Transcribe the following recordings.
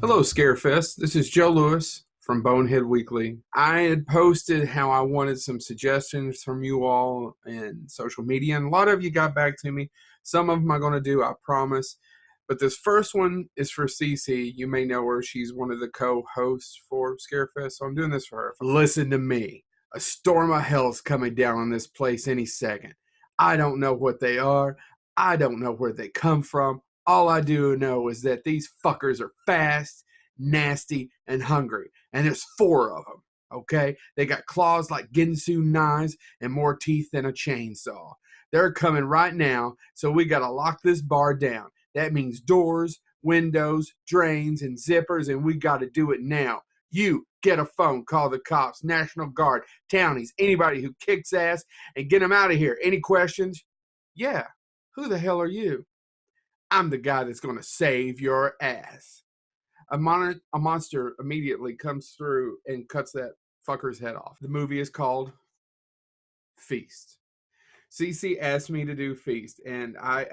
Hello, Scarefest. This is Joe Lewis from Bonehead Weekly. I had posted how I wanted some suggestions from you all in social media, and a lot of you got back to me. Some of them I'm going to do, I promise. But this first one is for Cece. You may know her. She's one of the co-hosts for Scarefest, so I'm doing this for her. Listen to me. A storm of hell's coming down on this place any second. I don't know what they are. I don't know where they come from. All I do know is that these fuckers are fast, nasty, and hungry. And there's four of them, okay? They got claws like Ginsu knives and more teeth than a chainsaw. They're coming right now, so we got to lock this bar down. That means doors, windows, drains, and zippers, and we got to do it now. You get a phone, call the cops, National Guard, townies, anybody who kicks ass, and get them out of here. Any questions? Yeah. Who the hell are you? I'm the guy that's going to save your ass. A monster immediately comes through and cuts that fucker's head off. The movie is called Feast. Cece asked me to do Feast, and I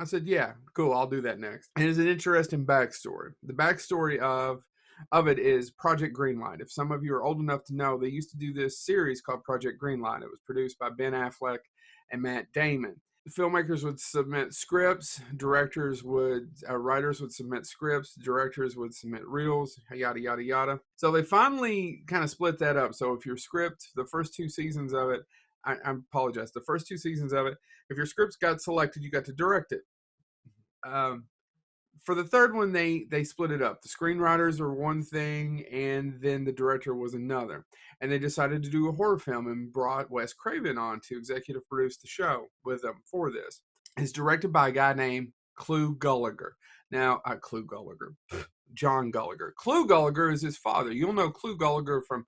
said, yeah, cool, I'll do that next. And it's an interesting backstory. The backstory of it is Project Greenlight. If some of you are old enough to know, they used to do this series called Project Greenlight. It was produced by Ben Affleck and Matt Damon. Filmmakers would submit scripts, writers would submit scripts, directors would submit reels, yada, yada, yada. So they finally kind of split that up. So if your script, the first two seasons of it, I apologize, the first two seasons of it, if your scripts got selected, you got to direct it. For the third one, they split it up. The screenwriters are one thing, and then the director was another. And they decided to do a horror film and brought Wes Craven on to executive produce the show with them for this. It's directed by a guy named Clu Gulager. Now, John Gulager. Clu Gulager is his father. You'll know Clu Gulager from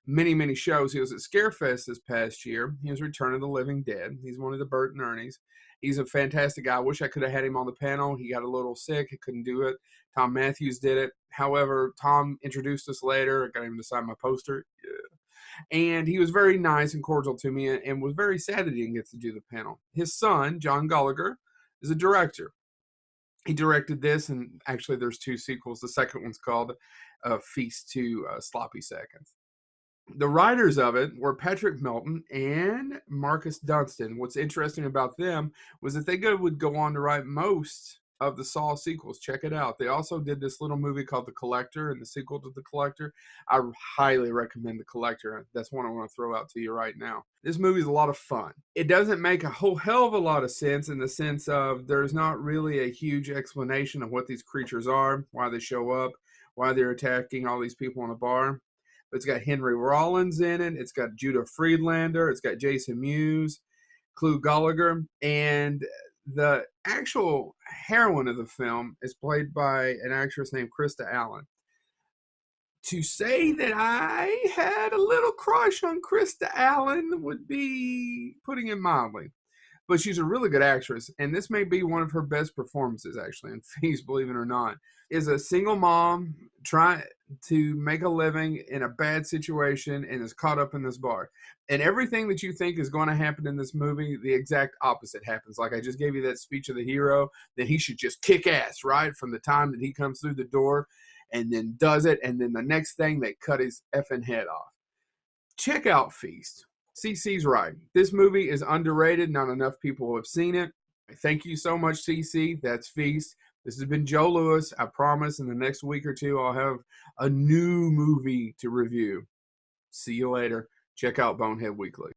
many, many shows. He was at Scarefest this past year. He was Return of the Living Dead. He's one of the Bert and Ernies. He's a fantastic guy. I wish I could have had him on the panel. He got a little sick. He couldn't do it. Tom Matthews did it. However, Tom introduced us later. I got him to sign my poster. Yeah. And he was very nice and cordial to me and was very sad that he didn't get to do the panel. His son, John Gulager, is a director. He directed this, and actually there's two sequels. The second one's called Feast to Sloppy Seconds. The writers of it were Patrick Melton and Marcus Dunstan. What's interesting about them was that they would go on to write most of the Saw sequels. Check it out. They also did this little movie called The Collector and the sequel to The Collector. I highly recommend The Collector. That's one I want to throw out to you right now. This movie is a lot of fun. It doesn't make a whole hell of a lot of sense in the sense of there's not really a huge explanation of what these creatures are, why they show up, why they're attacking all these people in a bar. It's got Henry Rollins in it. It's got Judah Friedlander. It's got Jason Mewes, Clu Gulager. And the actual heroine of the film is played by an actress named Krista Allen. To say that I had a little crush on Krista Allen would be putting it mildly. But she's a really good actress, and this may be one of her best performances, actually, in Feast, believe it or not. Is a single mom trying to make a living in a bad situation and is caught up in this bar. And everything that you think is going to happen in this movie, the exact opposite happens. Like I just gave you that speech of the hero, that he should just kick ass, right? From the time that he comes through the door and then does it, and then the next thing, they cut his effing head off. Check out Feast. CC's right. This movie is underrated. Not enough people have seen it. Thank you so much, CC. That's Feast. This has been Joe Lewis. I promise in the next week or two, I'll have a new movie to review. See you later. Check out Bonehead Weekly.